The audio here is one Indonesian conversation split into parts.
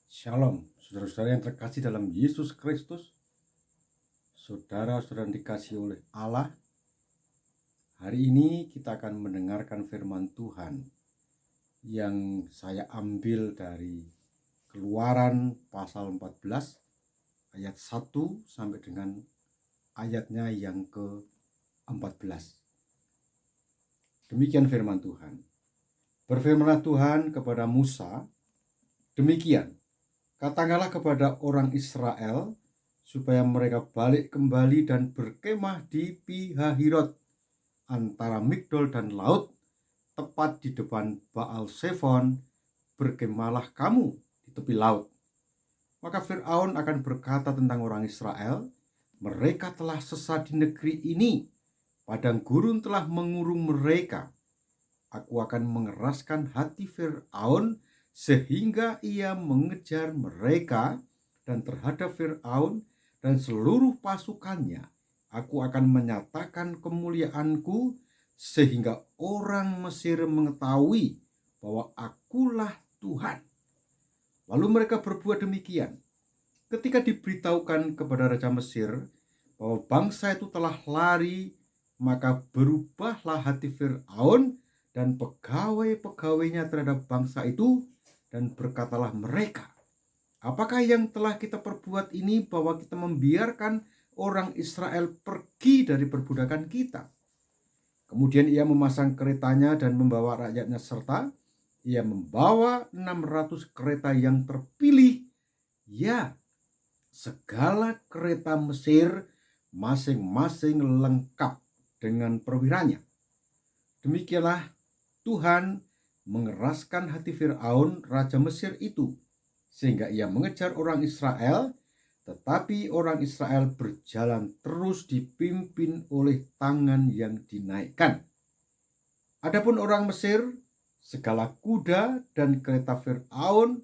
Shalom, saudara-saudara yang terkasih dalam Yesus Kristus, saudara-saudara yang dikasihi oleh Allah. Hari ini kita akan mendengarkan firman Tuhan yang saya ambil dari Keluaran pasal 14 ayat 1 sampai dengan ayatnya yang ke-14. Demikian firman Tuhan. Berfirmanlah Tuhan kepada Musa, demikian, katakanlah kepada orang Israel supaya mereka balik kembali dan berkemah di Pihahirot antara Migdol dan laut, tepat di depan Baal Zephon. Berkemahlah kamu di tepi laut. Maka Fir'aun akan berkata tentang orang Israel, mereka telah sesat di negeri ini, padang gurun telah mengurung mereka. Aku akan mengeraskan hati Fir'aun sehingga ia mengejar mereka, dan terhadap Fir'aun dan seluruh pasukannya aku akan menyatakan kemuliaanku, sehingga orang Mesir mengetahui bahwa akulah Tuhan. Lalu mereka berbuat demikian. Ketika diberitahukan kepada Raja Mesir bahwa bangsa itu telah lari, maka berubahlah hati Fir'aun dan pegawai-pegawainya terhadap bangsa itu, dan berkatalah mereka, apakah yang telah kita perbuat ini bahwa kita membiarkan orang Israel pergi dari perbudakan kita? Kemudian ia memasang keretanya dan membawa rakyatnya, serta ia membawa 600 kereta yang terpilih. Ya, segala kereta Mesir masing-masing lengkap dengan perwiranya. Demikianlah Tuhan mengeraskan hati Fir'aun raja Mesir itu, sehingga ia mengejar orang Israel, tetapi orang Israel berjalan terus dipimpin oleh tangan yang dinaikkan. Adapun orang Mesir, segala kuda dan kereta Fir'aun,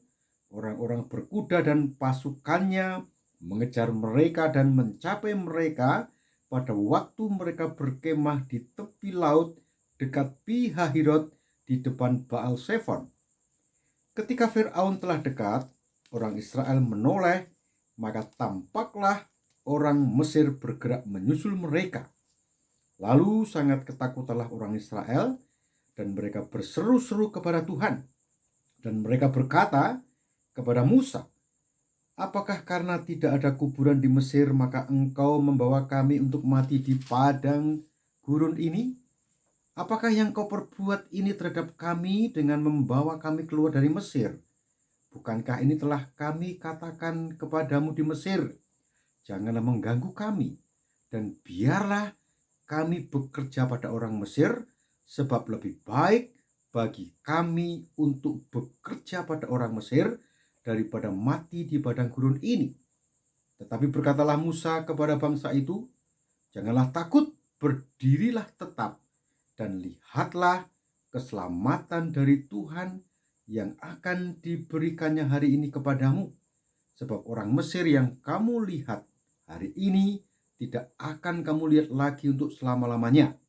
orang-orang berkuda dan pasukannya mengejar mereka dan mencapai mereka pada waktu mereka berkemah di tepi laut dekat Pihahirot di depan Baal Zephon. Ketika Fir'aun telah dekat, orang Israel menoleh, maka tampaklah orang Mesir bergerak menyusul mereka. Lalu sangat ketakutanlah orang Israel, dan mereka berseru-seru kepada Tuhan. Dan mereka berkata kepada Musa, apakah karena tidak ada kuburan di Mesir, maka engkau membawa kami untuk mati di padang gurun ini? Apakah yang kau perbuat ini terhadap kami dengan membawa kami keluar dari Mesir? Bukankah ini telah kami katakan kepadamu di Mesir, janganlah mengganggu kami, dan biarlah kami bekerja pada orang Mesir, sebab lebih baik bagi kami untuk bekerja pada orang Mesir daripada mati di padang gurun ini. Tetapi berkatalah Musa kepada bangsa itu, janganlah takut, berdirilah tetap, dan lihatlah keselamatan dari Tuhan yang akan diberikannya hari ini kepadamu. Sebab orang Mesir yang kamu lihat hari ini tidak akan kamu lihat lagi untuk selama-lamanya.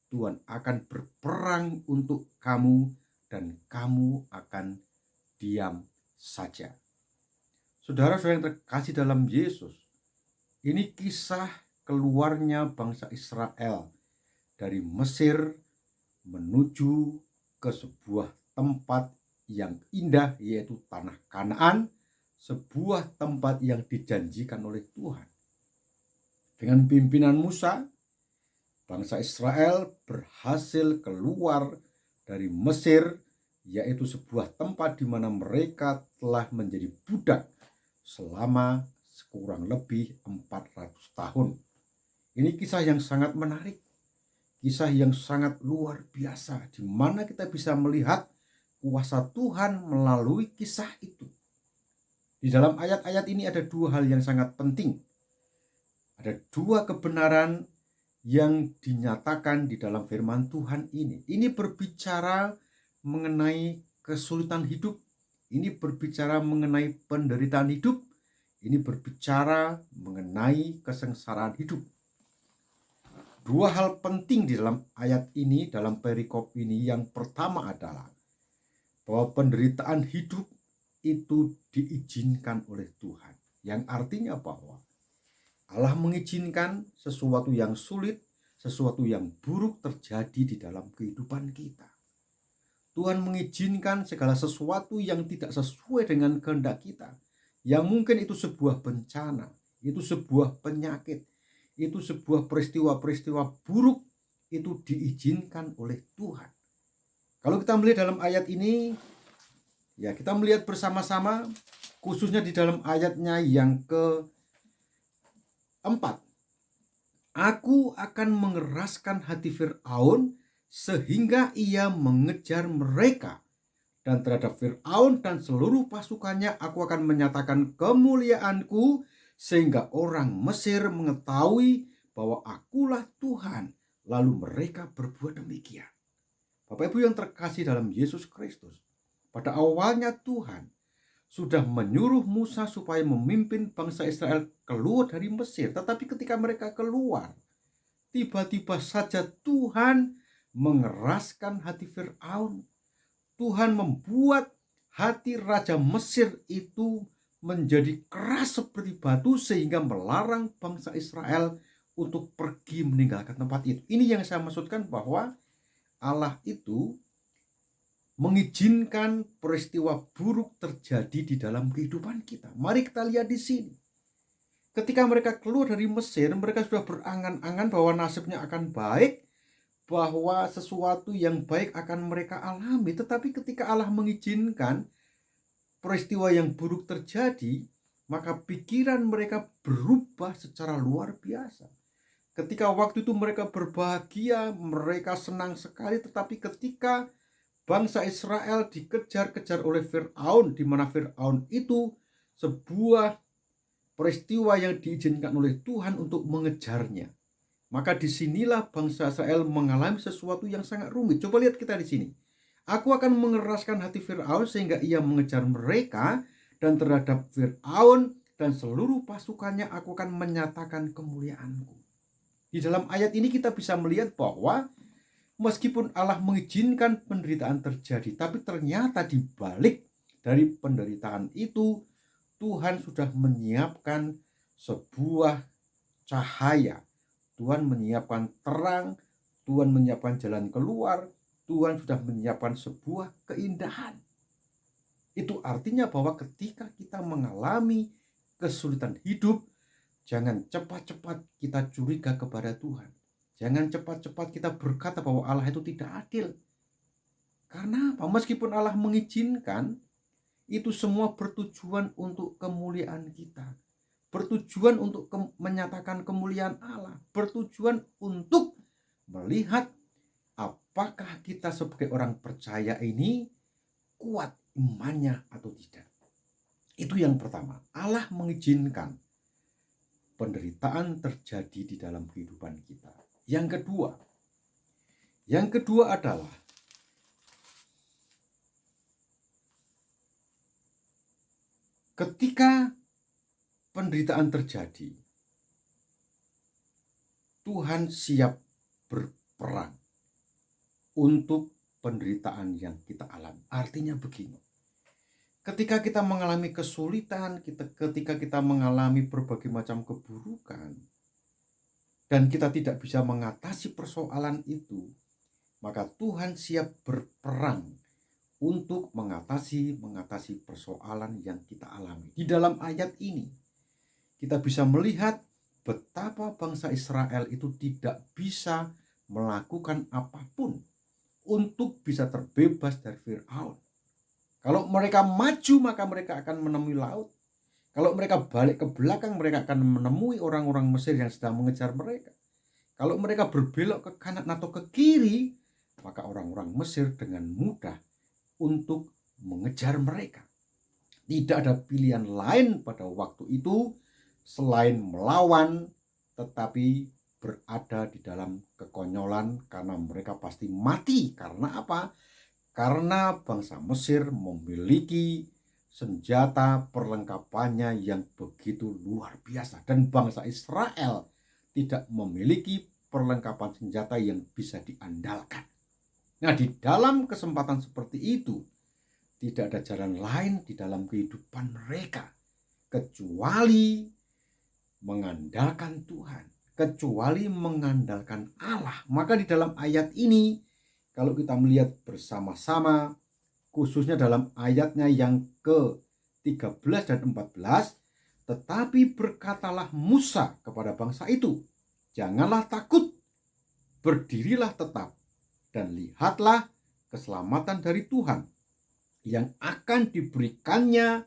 Tuhan akan berperang untuk kamu, dan kamu akan diam saja. Saudara-saudara yang terkasih dalam Yesus, ini kisah keluarnya bangsa Israel dari Mesir menuju ke sebuah tempat yang indah, yaitu tanah Kanaan, sebuah tempat yang dijanjikan oleh Tuhan. Dengan pimpinan Musa, bangsa Israel berhasil keluar dari Mesir, yaitu sebuah tempat di mana mereka telah menjadi budak selama kurang lebih 400 tahun. Ini kisah yang sangat menarik, kisah yang sangat luar biasa, di mana kita bisa melihat kuasa Tuhan melalui kisah itu. Di dalam ayat-ayat ini ada dua hal yang sangat penting. Ada dua kebenaran yang dinyatakan di dalam firman Tuhan ini. Ini berbicara mengenai kesulitan hidup, ini berbicara mengenai penderitaan hidup, ini berbicara mengenai kesengsaraan hidup. Dua hal penting di dalam ayat ini, dalam perikop ini. Yang pertama adalah bahwa penderitaan hidup itu diizinkan oleh Tuhan. Yang artinya bahwa Allah mengizinkan sesuatu yang sulit, sesuatu yang buruk terjadi di dalam kehidupan kita. Tuhan mengizinkan segala sesuatu yang tidak sesuai dengan kehendak kita. Yang mungkin itu sebuah bencana, itu sebuah penyakit, itu sebuah peristiwa-peristiwa buruk, itu diizinkan oleh Tuhan. Kalau kita melihat dalam ayat ini, ya kita melihat bersama-sama, khususnya di dalam ayatnya yang keempat. Aku akan mengeraskan hati Fir'aun sehingga ia mengejar mereka. Dan terhadap Fir'aun dan seluruh pasukannya aku akan menyatakan kemuliaanku sehingga orang Mesir mengetahui bahwa akulah Tuhan. Lalu mereka berbuat demikian. Bapak Ibu yang terkasih dalam Yesus Kristus, pada awalnya Tuhan sudah menyuruh Musa supaya memimpin bangsa Israel keluar dari Mesir. Tetapi ketika mereka keluar, tiba-tiba saja Tuhan mengeraskan hati Fir'aun. Tuhan membuat hati Raja Mesir itu menjadi keras seperti batu sehingga melarang bangsa Israel untuk pergi meninggalkan tempat itu. Ini yang saya maksudkan bahwa Allah itu mengizinkan peristiwa buruk terjadi di dalam kehidupan kita. Mari kita lihat di sini. Ketika mereka keluar dari Mesir, mereka sudah berangan-angan bahwa nasibnya akan baik, bahwa sesuatu yang baik akan mereka alami. Tetapi ketika Allah mengizinkan peristiwa yang buruk terjadi, maka pikiran mereka berubah secara luar biasa. Ketika waktu itu mereka berbahagia, mereka senang sekali, tetapi ketika bangsa Israel dikejar-kejar oleh Fir'aun, di mana Fir'aun itu sebuah peristiwa yang diizinkan oleh Tuhan untuk mengejarnya. Maka disinilah bangsa Israel mengalami sesuatu yang sangat rumit. Coba lihat kita di sini. Aku akan mengeraskan hati Fir'aun sehingga ia mengejar mereka, dan terhadap Fir'aun dan seluruh pasukannya aku akan menyatakan kemuliaanku. Di dalam ayat ini kita bisa melihat bahwa meskipun Allah mengizinkan penderitaan terjadi, tapi ternyata di balik dari penderitaan itu Tuhan sudah menyiapkan sebuah cahaya. Tuhan menyiapkan terang, Tuhan menyiapkan jalan keluar, Tuhan sudah menyiapkan sebuah keindahan. Itu artinya bahwa ketika kita mengalami kesulitan hidup, jangan cepat-cepat kita curiga kepada Tuhan. Jangan cepat-cepat kita berkata bahwa Allah itu tidak adil. Karena apa? Meskipun Allah mengizinkan, itu semua bertujuan untuk kemuliaan kita. Bertujuan untuk menyatakan kemuliaan Allah. Bertujuan untuk melihat apakah kita sebagai orang percaya ini kuat imannya atau tidak. Itu yang pertama. Allah mengizinkan penderitaan terjadi di dalam kehidupan kita. Yang kedua adalah ketika penderitaan terjadi, Tuhan siap berperang untuk penderitaan yang kita alami. Artinya begini, ketika kita mengalami kesulitan, ketika kita mengalami berbagai macam keburukan, dan kita tidak bisa mengatasi persoalan itu, maka Tuhan siap berperang untuk mengatasi persoalan yang kita alami. Di dalam ayat ini, kita bisa melihat betapa bangsa Israel itu tidak bisa melakukan apapun untuk bisa terbebas dari Fir'aun. Kalau mereka maju, maka mereka akan menemui laut. Kalau mereka balik ke belakang, mereka akan menemui orang-orang Mesir yang sedang mengejar mereka. Kalau mereka berbelok ke kanan atau ke kiri, maka orang-orang Mesir dengan mudah untuk mengejar mereka. Tidak ada pilihan lain pada waktu itu selain melawan, tetapi berada di dalam kekonyolan karena mereka pasti mati. Karena apa? Karena bangsa Mesir memiliki senjata perlengkapannya yang begitu luar biasa, dan bangsa Israel tidak memiliki perlengkapan senjata yang bisa diandalkan. Nah, di dalam kesempatan seperti itu, Tidak ada jalan lain di dalam kehidupan mereka kecuali mengandalkan Tuhan, kecuali mengandalkan Allah. Maka di dalam ayat ini, kalau kita melihat bersama-sama, khususnya dalam ayatnya yang ke-13 dan 14, tetapi berkatalah Musa kepada bangsa itu, janganlah takut, berdirilah tetap, dan lihatlah keselamatan dari Tuhan yang akan diberikannya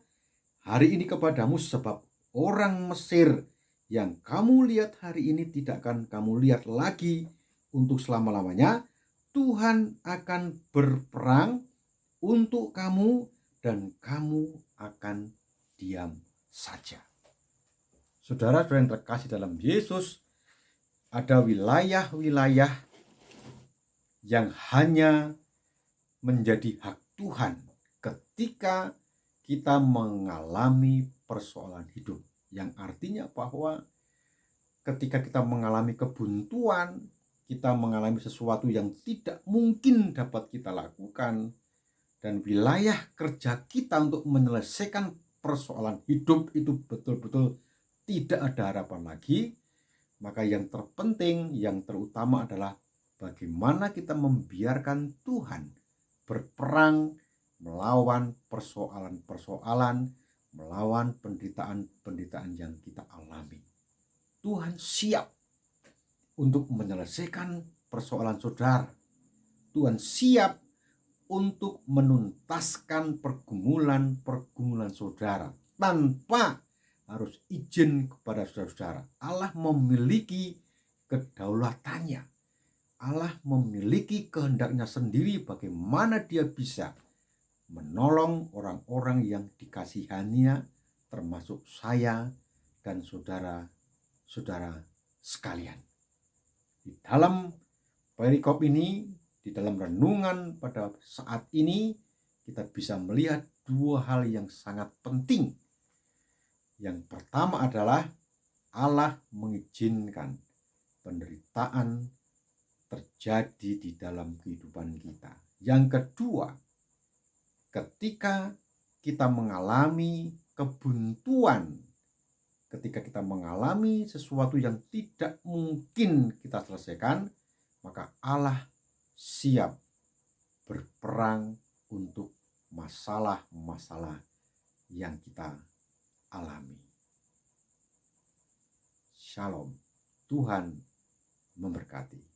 hari ini kepadamu, sebab orang Mesir yang kamu lihat hari ini tidak akan kamu lihat lagi untuk selama-lamanya. Tuhan akan berperang untuk kamu dan kamu akan diam saja. Saudara-saudara yang terkasih dalam Yesus, ada wilayah-wilayah yang hanya menjadi hak Tuhan ketika kita mengalami persoalan hidup, yang artinya bahwa ketika kita mengalami kebuntuan, kita mengalami sesuatu yang tidak mungkin dapat kita lakukan, dan wilayah kerja kita untuk menyelesaikan persoalan hidup itu betul-betul tidak ada harapan lagi, maka yang terpenting, yang terutama adalah bagaimana kita membiarkan Tuhan berperang melawan persoalan-persoalan, melawan penderitaan-penderitaan yang kita alami. Tuhan siap untuk menyelesaikan persoalan saudara. Tuhan siap untuk menuntaskan pergumulan-pergumulan saudara tanpa harus izin kepada saudara-saudara. Allah memiliki kedaulatannya. Allah memiliki kehendaknya sendiri bagaimana dia bisa menolong orang-orang yang dikasihaninya, termasuk saya dan saudara-saudara sekalian. Di dalam perikop ini, di dalam renungan pada saat ini, kita bisa melihat dua hal yang sangat penting. Yang pertama adalah Allah mengizinkan penderitaan terjadi di dalam kehidupan kita. Yang kedua, ketika kita mengalami kebuntuan, ketika kita mengalami sesuatu yang tidak mungkin kita selesaikan, maka Allah siap berperang untuk masalah-masalah yang kita alami. Shalom, Tuhan memberkati.